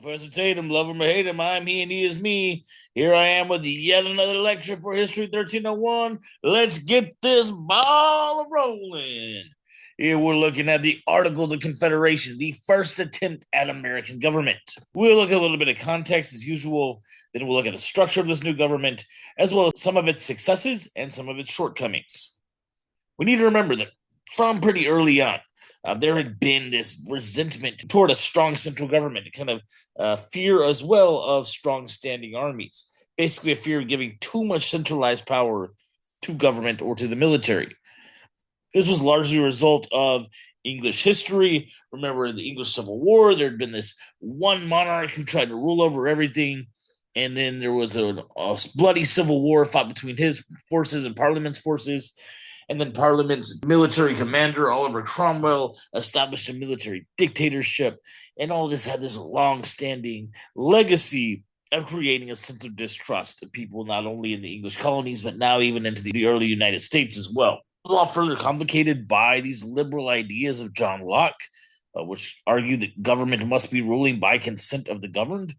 Professor Tatum, love him or hate him, I'm he and he is me. Here I am with yet another lecture for History 1301. Let's get this ball rolling. Here we're looking at the Articles of Confederation, the first attempt at American government. We'll look at a little bit of context as usual, then we'll look at the structure of this new government, as well as some of its successes and some of its shortcomings. We need to remember that from pretty early on, there had been this resentment toward a strong central government, a kind of fear as well of strong standing armies. Basically, a fear of giving too much centralized power to government or to the military. This was largely a result of English history. Remember, in the English Civil War, there had been this one monarch who tried to rule over everything. And then there was a bloody civil war fought between his forces and Parliament's forces. And then Parliament's military commander, Oliver Cromwell, established a military dictatorship. And all this had this long standing legacy of creating a sense of distrust of people, not only in the English colonies, but now even into the early United States as well. A lot further complicated by these liberal ideas of John Locke, which argued that government must be ruling by consent of the governed.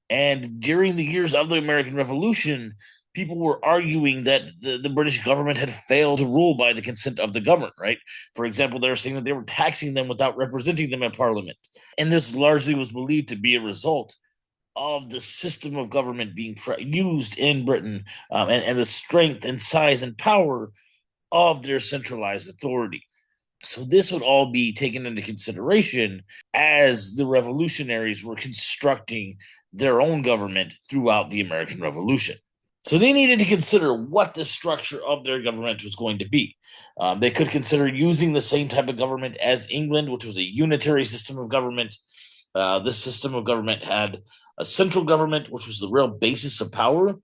And during the years of the American Revolution, people were arguing that the British government had failed to rule by the consent of the governed, right? For example, they were saying that they were taxing them without representing them in Parliament. And this largely was believed to be a result of the system of government being used in Britain, and the strength and size and power of their centralized authority. So this would all be taken into consideration as the revolutionaries were constructing their own government throughout the American Revolution. So they needed to consider what the structure of their government was going to be. They could consider using the same type of government as England, which was a unitary system of government. This system of government had a central government, which was the real basis of power,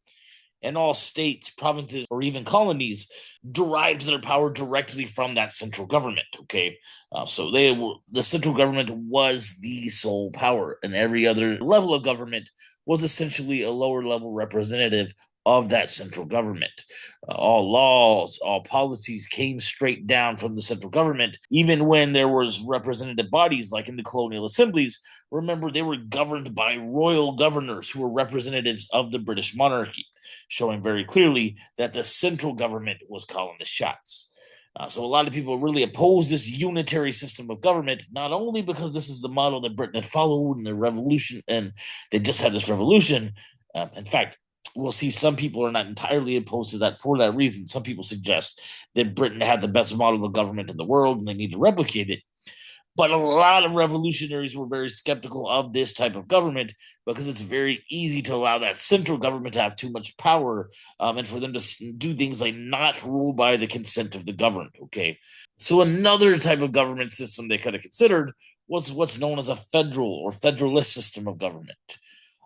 and all states, provinces, or even colonies derived their power directly from that central government. Okay, so the central government was the sole power, and every other level of government was essentially a lower level representative of that central government. All laws, all policies came straight down from the central government, even when there was representative bodies like in the colonial assemblies. Remember, they were governed by royal governors who were representatives of the British monarchy, showing very clearly that the central government was calling the shots. So a lot of people really oppose this unitary system of government, not only because this is the model that Britain had followed in the revolution, and they just had this revolution. In fact, we'll see some people are not entirely opposed to that for that reason. Some people suggest that Britain had the best model of government in the world and they need to replicate it. But a lot of revolutionaries were very skeptical of this type of government because it's very easy to allow that central government to have too much power, and for them to do things like not rule by the consent of the governed. Okay. So another type of government system they could have considered was what's known as a federal or federalist system of government.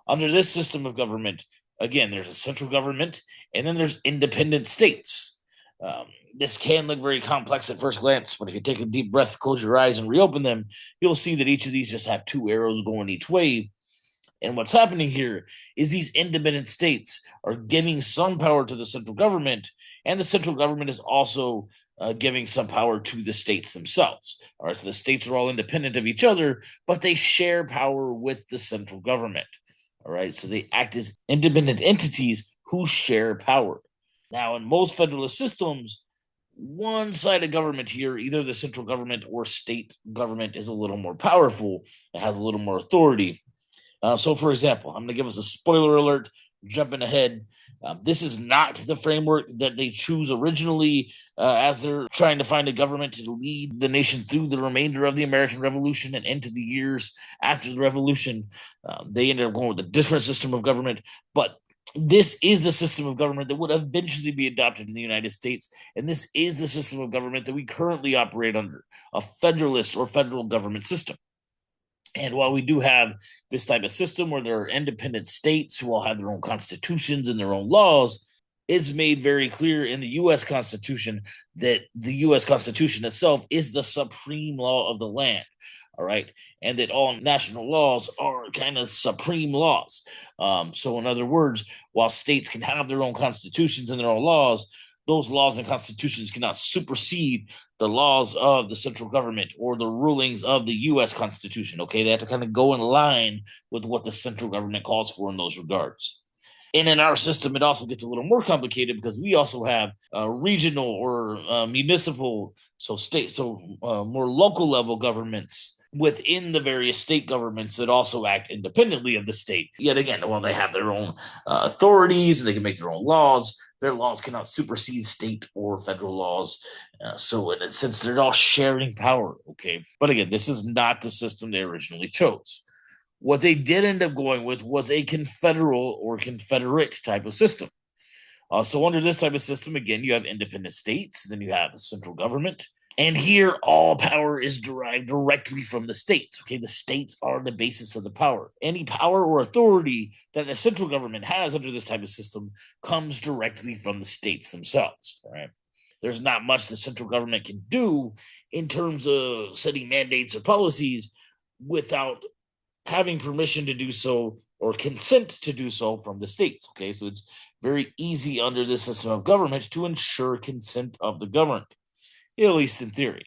Under this system of government, again, there's a central government and then there's independent states. This can look very complex at first glance, but if you take a deep breath, close your eyes, and reopen them, you'll see that each of these just have two arrows going each way. And what's happening here is these independent states are giving some power to the central government, and the central government is also giving some power to the states themselves. All right, so the states are all independent of each other, but they share power with the central government. All right, so they act as independent entities who share power. Now, in most federalist systems, one side of government here, either the central government or state government, is a little more powerful. It has a little more authority. So, for example, I'm going to give us a spoiler alert, jumping ahead. This is not the framework that they choose originally as they're trying to find a government to lead the nation through the remainder of the American Revolution and into the years after the Revolution. They ended up going with a different system of government, but this is the system of government that would eventually be adopted in the United States, and this is the system of government that we currently operate under, a federalist or federal government system. And while we do have this type of system where there are independent states who all have their own constitutions and their own laws, it's made very clear in the U.S. Constitution that the U.S. Constitution itself is the supreme law of the land. All right. And that all national laws are kind of supreme laws. So, in other words, while states can have their own constitutions and their own laws, those laws and constitutions cannot supersede the laws of the central government or the rulings of the U.S. Constitution. Okay, they have to kind of go in line with what the central government calls for in those regards. And in our system, it also gets a little more complicated because we also have regional or municipal, more local level governments within the various state governments that also act independently of the state. Yet again, well, they have their own authorities and they can make their own laws. Their laws cannot supersede state or federal laws. So, in a sense, they're all sharing power. Okay. But again, this is not the system they originally chose. What they did end up going with was a confederal or confederate type of system. So under this type of system, again, you have independent states, then you have the central government, and here all power is derived directly from the states. Okay, the states are the basis of the power. Any power or authority that the central government has under this type of system comes directly from the states themselves. Right? There's not much the central government can do in terms of setting mandates or policies without having permission to do so or consent to do so from the states. Okay, so it's very easy under this system of government to ensure consent of the governed, at least in theory.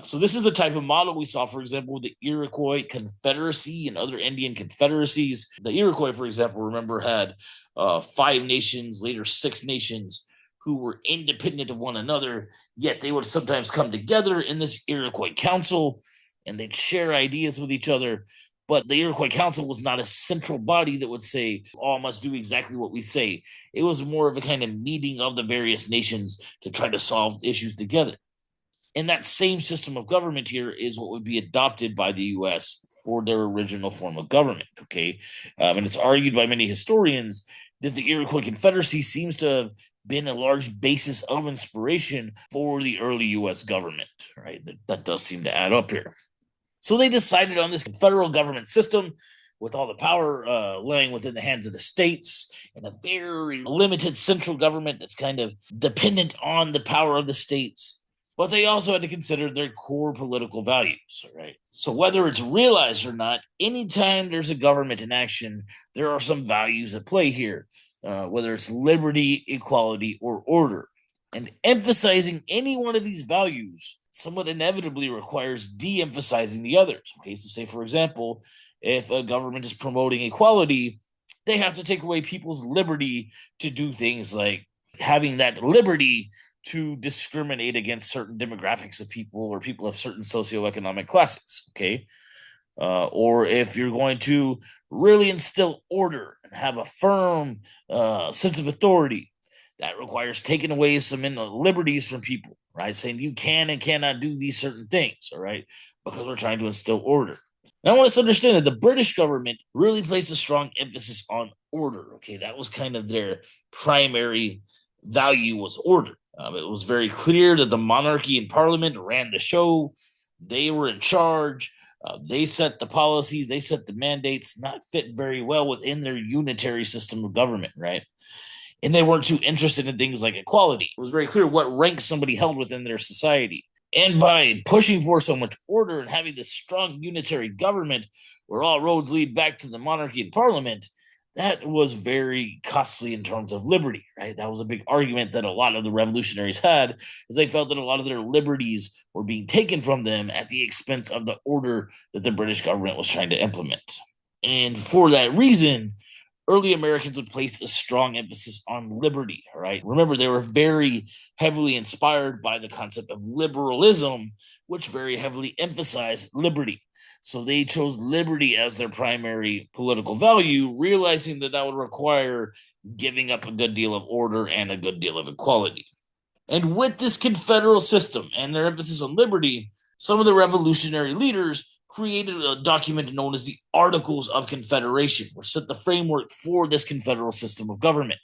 So this is the type of model we saw, for example, with the Iroquois Confederacy and other Indian confederacies. The Iroquois, for example, remember had 5 nations, later 6 nations, who were independent of one another, yet they would sometimes come together in this Iroquois Council and they'd share ideas with each other. But the Iroquois Council was not a central body that would say, all must do exactly what we say. It was more of a kind of meeting of the various nations to try to solve issues together. And that same system of government here is what would be adopted by the U.S. for their original form of government. Okay. And it's argued by many historians that the Iroquois Confederacy seems to have been a large basis of inspiration for the early U.S. government, right? That does seem to add up here. So they decided on this federal government system with all the power laying within the hands of the states and a very limited central government that's kind of dependent on the power of the states. But they also had to consider their core political values, right? So whether it's realized or not, anytime there's a government in action, there are some values at play here, whether it's liberty, equality, or order. And emphasizing any one of these values somewhat inevitably requires de-emphasizing the others. Okay, so say, for example, if a government is promoting equality, they have to take away people's liberty to do things like having that liberty to discriminate against certain demographics of people or people of certain socioeconomic classes. Okay, or if you're going to really instill order and have a firm sense of authority, that requires taking away some liberties from people, right? Saying you can and cannot do these certain things, all right? Because we're trying to instill order. And I want us to understand that the British government really placed a strong emphasis on order, okay? That was kind of their primary value was order. It was very clear that the monarchy and parliament ran the show. They were in charge. They set the policies. They set the mandates, not fit very well within their unitary system of government, right? And they weren't too interested in things like equality. It was very clear what rank somebody held within their society. And by pushing for so much order and having this strong unitary government where all roads lead back to the monarchy and parliament, that was very costly in terms of liberty, right? That was a big argument that a lot of the revolutionaries had, is they felt that a lot of their liberties were being taken from them at the expense of the order that the British government was trying to implement. And for that reason, early Americans would place a strong emphasis on liberty, right? Remember, they were very heavily inspired by the concept of liberalism, which very heavily emphasized liberty. So they chose liberty as their primary political value, realizing that that would require giving up a good deal of order and a good deal of equality. And with this confederal system and their emphasis on liberty, some of the revolutionary leaders created a document known as the Articles of Confederation, which set the framework for this confederal system of government.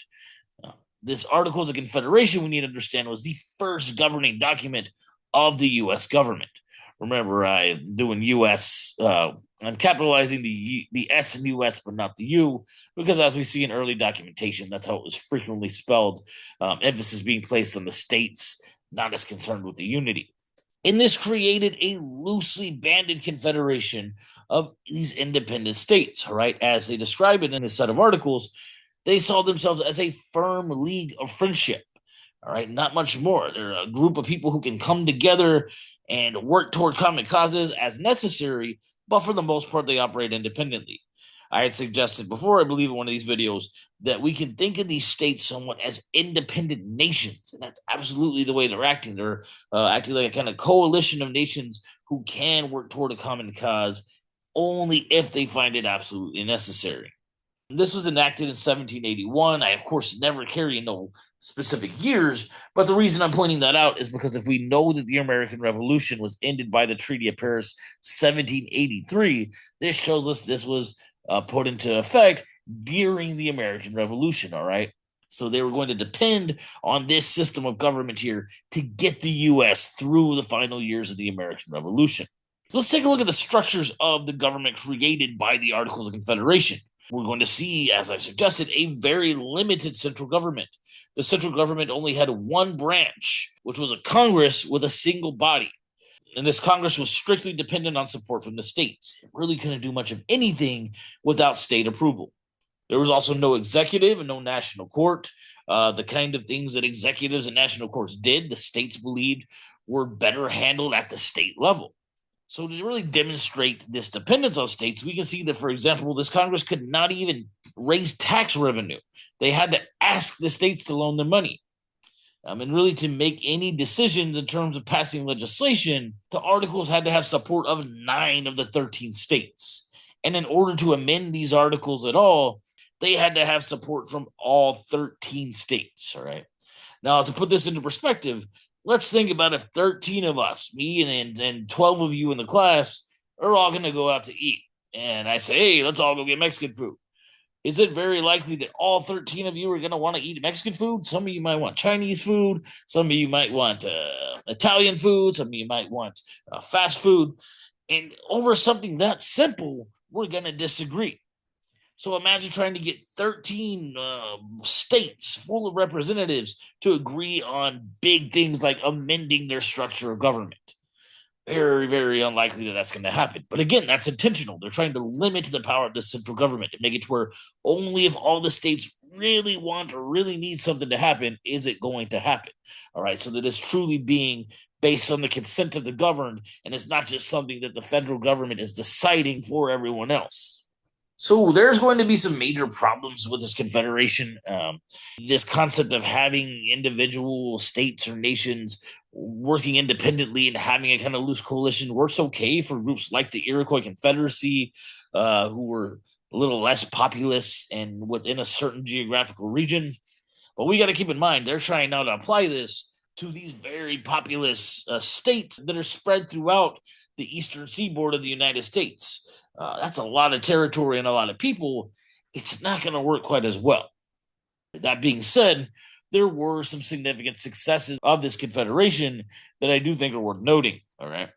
This Articles of Confederation, we need to understand, was the first governing document of the U.S. government. Remember, I'm doing U.S., I'm capitalizing the S in U.S., but not the U, because as we see in early documentation, that's how it was frequently spelled, emphasis being placed on the states, not as concerned with the unity. And this created a loosely banded confederation of these independent states, right? As they describe it in this set of articles, they saw themselves as a firm league of friendship, All right, not much more. They're a group of people who can come together and work toward common causes as necessary, but for the most part, they operate independently. I had suggested before, I believe in one of these videos, that we can think of these states somewhat as independent nations, and that's absolutely the way they're acting. They're acting like a kind of coalition of nations who can work toward a common cause only if they find it absolutely necessary. This was enacted in 1781. I, of course, never carry no specific years, but the reason I'm pointing that out is because if we know that the American Revolution was ended by the Treaty of Paris 1783, this shows us this was put into effect during the American Revolution, all right? So they were going to depend on this system of government here to get the U.S. through the final years of the American Revolution. So let's take a look at the structures of the government created by the Articles of Confederation. We're going to see, as I've suggested, a very limited central government. The central government only had one branch, which was a Congress with a single body. And this Congress was strictly dependent on support from the states. It really couldn't do much of anything without state approval. There was also no executive and no national court. The kind of things that executives and national courts did, the states believed were better handled at the state level. So to really demonstrate this dependence on states, we can see that, for example, this Congress could not even raise tax revenue. They had to ask the states to loan them money. And really, to make any decisions in terms of passing legislation, the articles had to have support of 9 of the 13 states. And in order to amend these articles at all, they had to have support from all 13 states. All right. Now, to put this into perspective, let's think about if 13 of us, me and 12 of you in the class, are all going to go out to eat. And I say, hey, let's all go get Mexican food. Is it very likely that all 13 of you are going to want to eat Mexican food? Some of you might want Chinese food. Some of you might want Italian food. Some of you might want fast food. And over something that simple, we're going to disagree. So imagine trying to get 13 states full of representatives to agree on big things like amending their structure of government. Very, very unlikely that that's going to happen. But again, that's intentional. They're trying to limit the power of the central government and make it to where only if all the states really want or really need something to happen is it going to happen. All right. So that it's truly being based on the consent of the governed, and it's not just something that the federal government is deciding for everyone else. So there's going to be some major problems with this confederation. This concept of having individual states or nations working independently and having a kind of loose coalition works okay for groups like the Iroquois Confederacy, who were a little less populous and within a certain geographical region. But we got to keep in mind, they're trying now to apply this to these very populous states that are spread throughout the eastern seaboard of the United States. That's a lot of territory and a lot of people. It's not going to work quite as well. That being said, there were some significant successes of this confederation that I do think are worth noting. All right.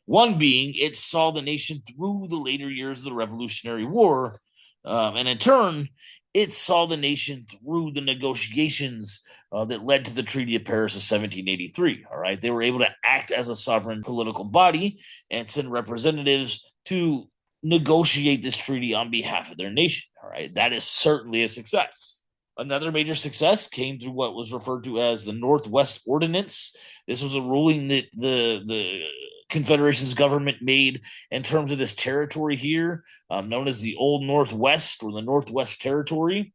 One being it saw the nation through the later years of the Revolutionary War. And in turn, it saw the nation through the negotiations that led to the Treaty of Paris of 1783. All right. They were able to act as a sovereign political body and send representatives to negotiate this treaty on behalf of their nation. All right. That is certainly a success. Another major success came through what was referred to as the Northwest Ordinance. This was a ruling that the Confederation's government made in terms of this territory here, known as the Old Northwest or the Northwest Territory.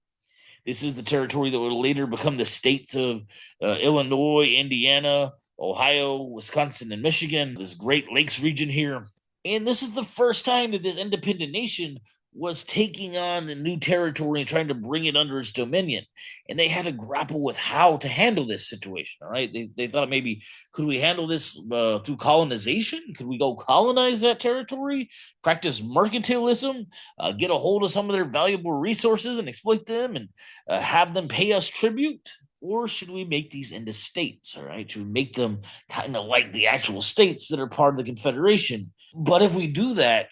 This is the territory that would later become the states of Illinois, Indiana, Ohio, Wisconsin, and Michigan, this Great Lakes region here. And this is the first time that this independent nation was taking on the new territory and trying to bring it under its dominion. And they had to grapple with how to handle this situation. All right. They thought maybe, could we handle this through colonization? Could we go colonize that territory, practice mercantilism, get a hold of some of their valuable resources and exploit them and have them pay us tribute? Or should we make these into states? All right. To make them kind of like the actual states that are part of the Confederation. But if we do that,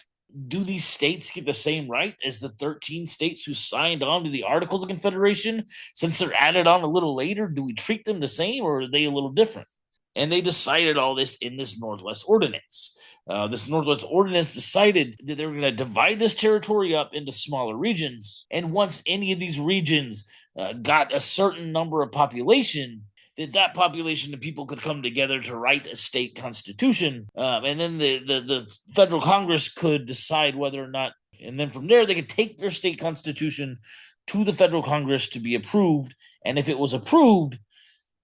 do these states get the same right as the 13 states who signed on to the Articles of Confederation? Since they're added on a little later, do we treat them the same or are they a little different? And they decided all this in this Northwest Ordinance. This Northwest Ordinance decided that they were going to divide this territory up into smaller regions. And once any of these regions got a certain number of population, that population of people could come together to write a state constitution, and then the federal Congress could decide whether or not, and then from there they could take their state constitution to the federal Congress to be approved, and if it was approved,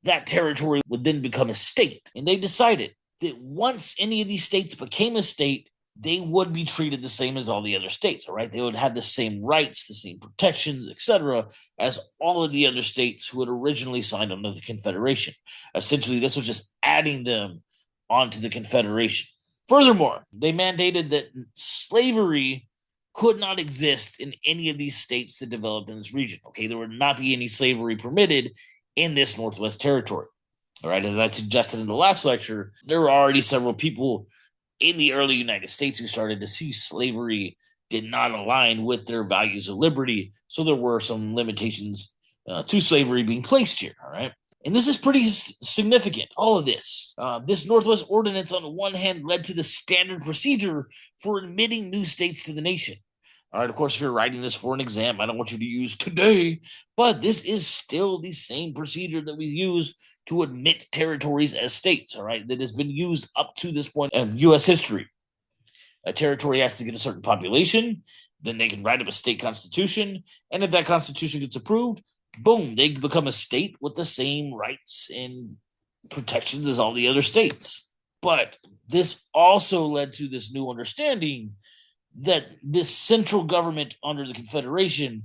that territory would then become a state. And they decided that once any of these states became a state, they would be treated the same as all the other states, all right? They would have the same rights, the same protections, etc., as all of the other states who had originally signed under the Confederation. Essentially, this was just adding them onto the Confederation. Furthermore, they mandated that slavery could not exist in any of these states that developed in this region, okay? There would not be any slavery permitted in this Northwest Territory, all right? As I suggested in the last lecture, there were already several people in the early United States who started to see slavery did not align with their values of liberty. So there were some limitations to slavery being placed here, all right? And this is pretty significant, all of this. This Northwest Ordinance, on the one hand, led to the standard procedure for admitting new states to the nation. All right, of course, if you're writing this for an exam, I don't want you to use today, but this is still the same procedure that we use to admit territories as states, all right, that has been used up to this point in U.S. history. A territory has to get a certain population, then they can write up a state constitution, and if that constitution gets approved, boom, they become a state with the same rights and protections as all the other states. But this also led to this new understanding that this central government under the Confederation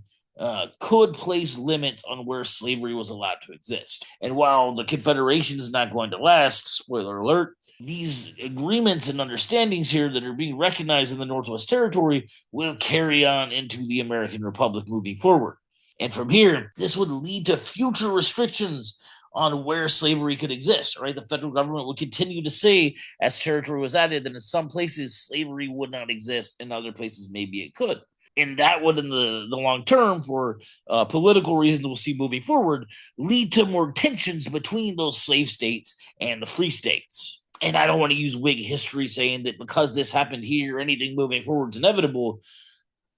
could place limits on where slavery was allowed to exist. And while the Confederation is not going to last, spoiler alert, these agreements and understandings here that are being recognized in the Northwest Territory will carry on into the American Republic moving forward. And from here, this would lead to future restrictions on where slavery could exist, right? The federal government would continue to say, as territory was added, that in some places slavery would not exist, in other places maybe it could. And that would, in the long term, for political reasons we'll see moving forward, lead to more tensions between those slave states and the free states. And I don't want to use Whig history saying that because this happened here, anything moving forward is inevitable.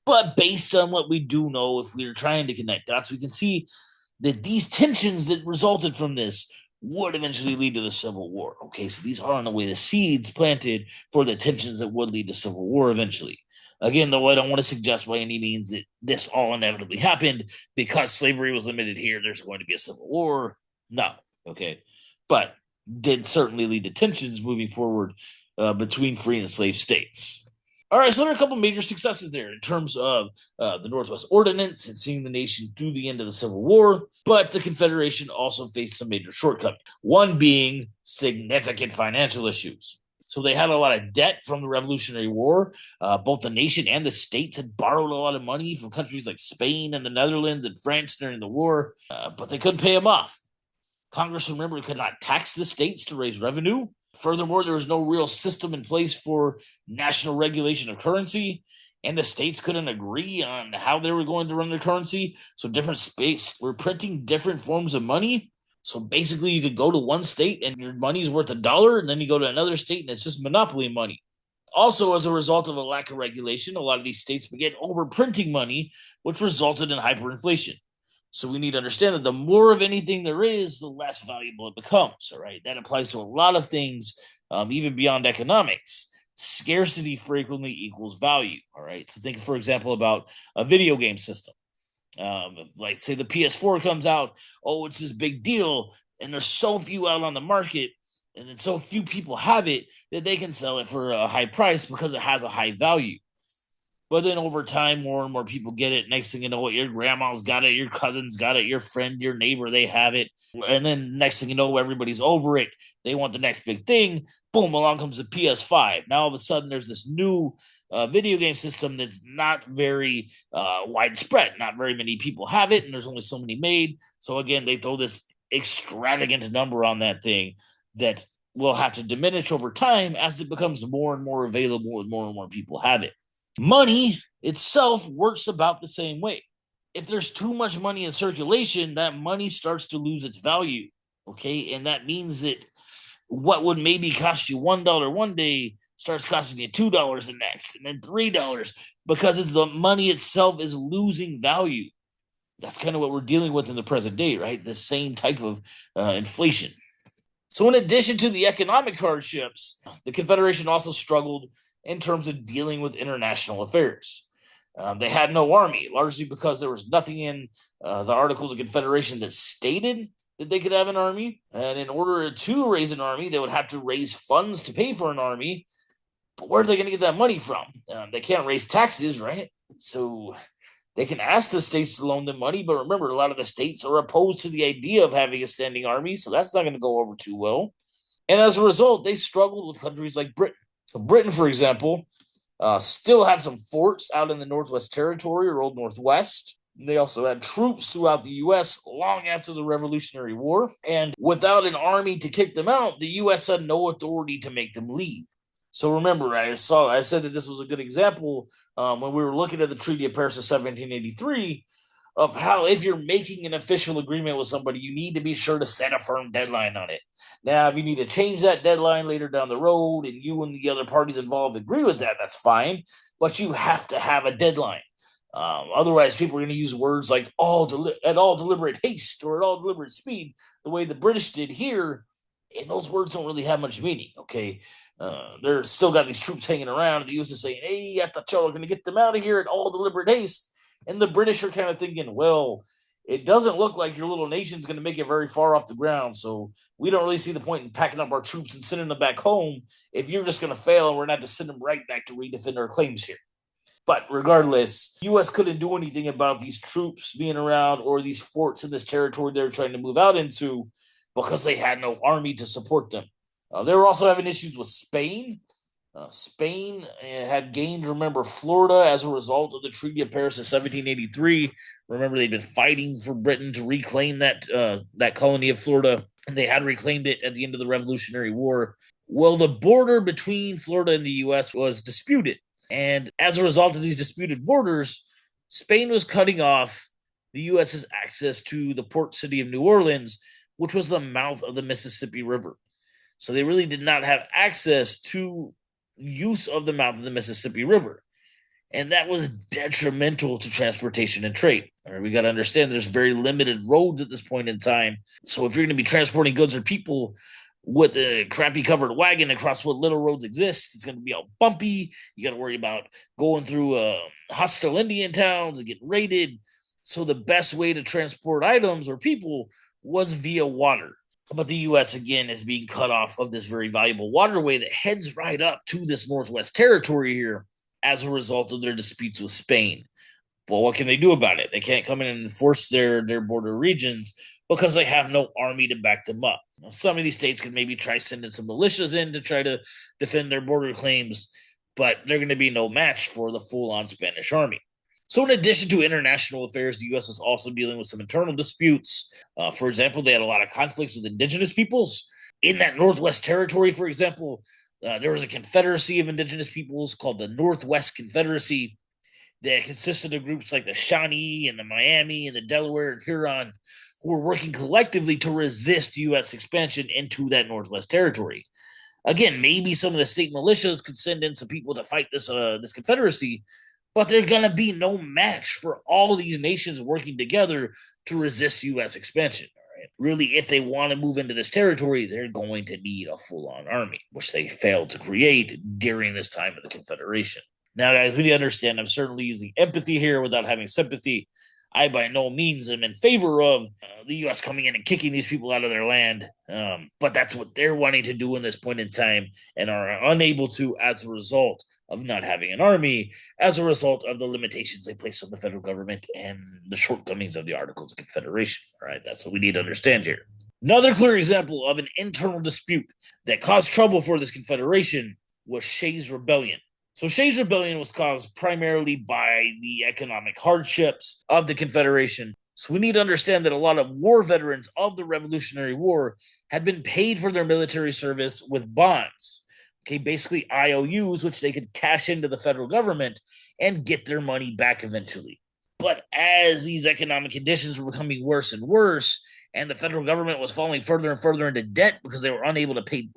But based on what we do know, if we're trying to connect dots, we can see that these tensions that resulted from this would eventually lead to the Civil War. Okay, so these are in a way the seeds planted for the tensions that would lead to Civil War eventually. Again, though, I don't want to suggest by any means that this all inevitably happened because slavery was limited here, there's going to be a Civil War. No, okay. But did certainly lead to tensions moving forward between free and slave states. All right, so there are a couple major successes there in terms of the Northwest Ordinance and seeing the nation through the end of the Civil War, but the Confederation also faced some major shortcomings, one being significant financial issues. So they had a lot of debt from the Revolutionary War. Both the nation and the states had borrowed a lot of money from countries like Spain and the Netherlands and France during the war, but they couldn't pay them off. Congress, remember, could not tax the states to raise revenue. Furthermore, there was no real system in place for national regulation of currency, and the states couldn't agree on how they were going to run their currency. So different states were printing different forms of money. So basically, you could go to one state and your money's worth $1, and then you go to another state and it's just monopoly money. Also, as a result of a lack of regulation, a lot of these states began overprinting money, which resulted in hyperinflation. So we need to understand that the more of anything there is, the less valuable it becomes, all right? That applies to a lot of things, even beyond economics. Scarcity frequently equals value, all right? So think, for example, about a video game system. Like, say the PS4 comes out, oh, it's this big deal, and there's so few out on the market, and then so few people have it that they can sell it for a high price because it has a high value. But then over time, more and more people get it. Next thing you know, what, your grandma's got it, your cousin's got it, your friend, your neighbor, they have it. And then next thing you know, everybody's over it. They want the next big thing. Boom, along comes the PS5. Now all of a sudden, there's this new video game system that's not very widespread. Not very many people have it, and there's only so many made. So again, they throw this extravagant number on that thing that will have to diminish over time as it becomes more and more available and more people have it. Money itself works about the same way. If there's too much money in circulation, that money starts to lose its value, okay? And that means that what would maybe cost you $1 one day starts costing you $2 the next, and then $3, because it's the money itself is losing value. That's kind of what we're dealing with in the present day, right? The same type of inflation. So, in addition to the economic hardships, the Confederation also struggled in terms of dealing with international affairs. They had no army, largely because there was nothing in the Articles of Confederation that stated that they could have an army. And in order to raise an army, they would have to raise funds to pay for an army. But where are they going to get that money from? They can't raise taxes, right? So they can ask the states to loan them money, but remember, a lot of the states are opposed to the idea of having a standing army, so that's not going to go over too well. And as a result, they struggled with countries like Britain. So Britain, for example, still had some forts out in the Northwest Territory or Old Northwest. They also had troops throughout the U.S. long after the Revolutionary War. And without an army to kick them out, the U.S. had no authority to make them leave. So remember, I said that this was a good example when we were looking at the Treaty of Paris of 1783 of how if you're making an official agreement with somebody, you need to be sure to set a firm deadline on it. Now, if you need to change that deadline later down the road and you and the other parties involved agree with that, that's fine. But you have to have a deadline. Otherwise, people are going to use words like at all deliberate haste or at all deliberate speed, the way the British did here. And those words don't really have much meaning, okay? They're still got these troops hanging around. The U.S. is saying, hey, I thought y'all were going to get them out of here at all deliberate haste. And the British are kind of thinking, well, it doesn't look like your little nation's going to make it very far off the ground. So we don't really see the point in packing up our troops and sending them back home if you're just going to fail and we're not to send them right back to redefend our claims here. But regardless, U.S. couldn't do anything about these troops being around or these forts in this territory they're trying to move out into because they had no army to support them. They were also having issues with Spain. Spain had gained, remember, Florida as a result of the Treaty of Paris of 1783. Remember, they'd been fighting for Britain to reclaim that colony of Florida, and they had reclaimed it at the end of the Revolutionary War. Well, the border between Florida and the U.S. was disputed, and as a result of these disputed borders, Spain was cutting off the U.S.'s access to the port city of New Orleans, which was the mouth of the Mississippi River. So they really did not have access to use of the mouth of the Mississippi River. And that was detrimental to transportation and trade. All right, we got to understand there's very limited roads at this point in time. So if you're going to be transporting goods or people with a crappy covered wagon across what little roads exist, it's going to be all bumpy. You got to worry about going through hostile Indian towns and getting raided. So the best way to transport items or people was via water. But the U.S., again, is being cut off of this very valuable waterway that heads right up to this Northwest Territory here as a result of their disputes with Spain. Well, what can they do about it? They can't come in and enforce their border regions because they have no army to back them up. Now, some of these states could maybe try sending some militias in to try to defend their border claims, but they're going to be no match for the full-on Spanish army. So in addition to international affairs, the U.S. is also dealing with some internal disputes. For example, they had a lot of conflicts with indigenous peoples. In that Northwest Territory, for example, there was a confederacy of indigenous peoples called the Northwest Confederacy that consisted of groups like the Shawnee and the Miami and the Delaware and Huron who were working collectively to resist U.S. expansion into that Northwest Territory. Again, maybe some of the state militias could send in some people to fight this confederacy, but they're going to be no match for all of these nations working together to resist U.S. expansion. Right? Really, if they want to move into this territory, they're going to need a full-on army, which they failed to create during this time of the Confederation. Now, guys, we need to understand I'm certainly using empathy here without having sympathy. I by no means am in favor of the U.S. coming in and kicking these people out of their land, but that's what they're wanting to do in this point in time and are unable to as a result of not having an army, as a result of the limitations they place on the federal government and the shortcomings of the Articles of Confederation. All right, that's what we need to understand here. Another clear example of an internal dispute that caused trouble for this confederation was Shays' Rebellion. So Shays' Rebellion was caused primarily by the economic hardships of the Confederation. So we need to understand that a lot of war veterans of the Revolutionary War had been paid for their military service with bonds. Okay, basically IOUs, which they could cash into the federal government and get their money back eventually. But as these economic conditions were becoming worse and worse, and the federal government was falling further and further into debt because they were unable to pay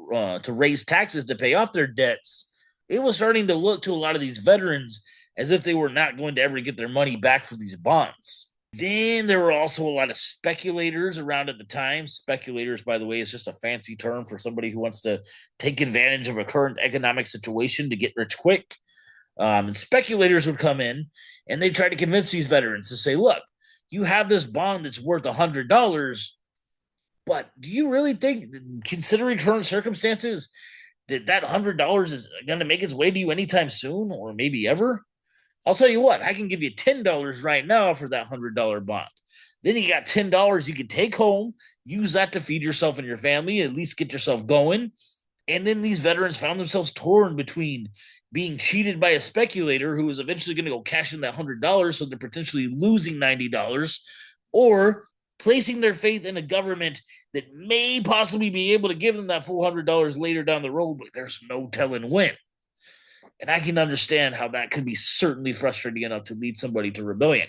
to raise taxes to pay off their debts, it was starting to look to a lot of these veterans as if they were not going to ever get their money back for these bonds. Then there were also a lot of speculators around at the time. Speculators, by the way, is just a fancy term for somebody who wants to take advantage of a current economic situation to get rich quick. And speculators would come in and they try to convince these veterans to say, look, you have this bond that's worth $100, but do you really think, considering current circumstances, that $100 is going to make its way to you anytime soon or maybe ever? I'll tell you what, I can give you $10 right now for that $100 bond. Then you got $10 you can take home, use that to feed yourself and your family, at least get yourself going. And then these veterans found themselves torn between being cheated by a speculator who was eventually going to go cash in that $100, so they're potentially losing $90, or placing their faith in a government that may possibly be able to give them that $400 later down the road, but there's no telling when. And I can understand how that could be certainly frustrating enough to lead somebody to rebellion.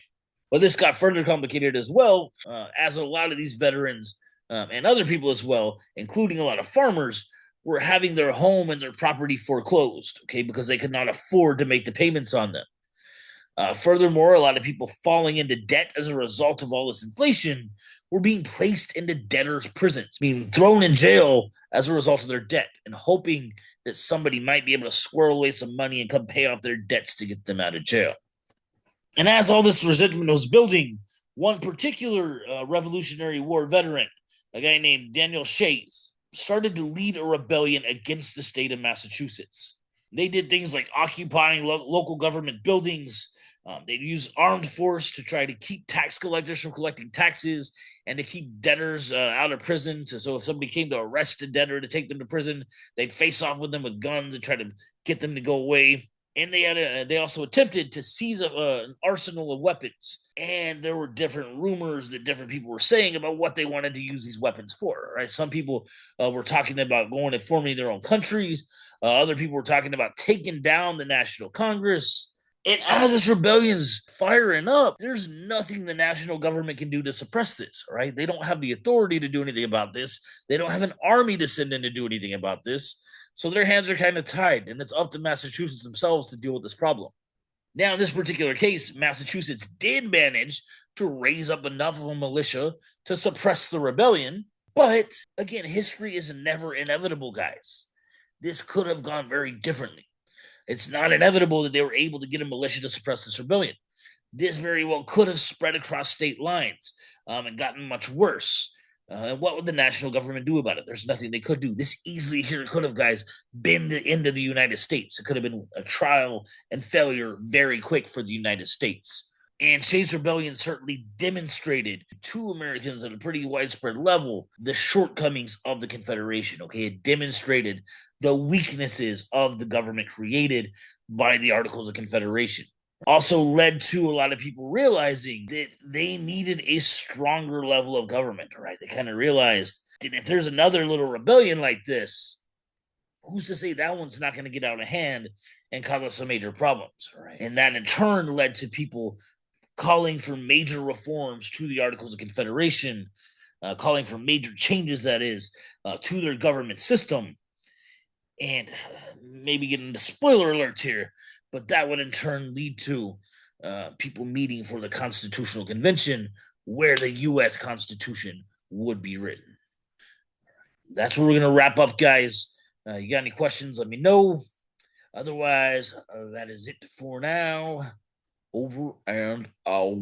But this got further complicated as well, as a lot of these veterans and other people as well, including a lot of farmers, were having their home and their property foreclosed, okay, because they could not afford to make the payments on them. Furthermore, a lot of people falling into debt as a result of all this inflation were being placed into debtors' prisons, being thrown in jail as a result of their debt, and hoping that somebody might be able to squirrel away some money and come pay off their debts to get them out of jail. And as all this resentment was building, one particular Revolutionary War veteran, a guy named Daniel Shays, started to lead a rebellion against the state of Massachusetts. They did things like occupying local government buildings. They'd use armed force to try to keep tax collectors from collecting taxes and to keep debtors out of prison. So if somebody came to arrest a debtor to take them to prison, they'd face off with them with guns and try to get them to go away. And they also attempted to seize an arsenal of weapons. And there were different rumors that different people were saying about what they wanted to use these weapons for. Right? Some people were talking about going and forming their own countries. Other people were talking about taking down the National Congress. And as this rebellion's firing up, there's nothing the national government can do to suppress this, right? They don't have the authority to do anything about this. They don't have an army to send in to do anything about this. So their hands are kind of tied, and it's up to Massachusetts themselves to deal with this problem. Now, in this particular case, Massachusetts did manage to raise up enough of a militia to suppress the rebellion. But again, history is never inevitable, guys. This could have gone very differently. It's not inevitable that they were able to get a militia to suppress this rebellion. This very well could have spread across state lines and gotten much worse. And what would the national government do about it? There's nothing they could do. This easily here could have, guys, been the end of the United States. It could have been a trial and failure very quick for the United States. And Shays' Rebellion certainly demonstrated to Americans at a pretty widespread level the shortcomings of the Confederation. Okay, it demonstrated the weaknesses of the government created by the Articles of Confederation. Also led to a lot of people realizing that they needed a stronger level of government, right? They kind of realized that if there's another little rebellion like this, who's to say that one's not going to get out of hand and cause us some major problems, right? And that in turn led to people calling for major reforms to the Articles of Confederation, calling for major changes, that is, to their government system. And maybe getting into spoiler alerts here, but that would in turn lead to people meeting for the Constitutional Convention, where the U.S. Constitution would be written. That's where we're going to wrap up, guys. You got any questions? Let me know. Otherwise, that is it for now. Over and out.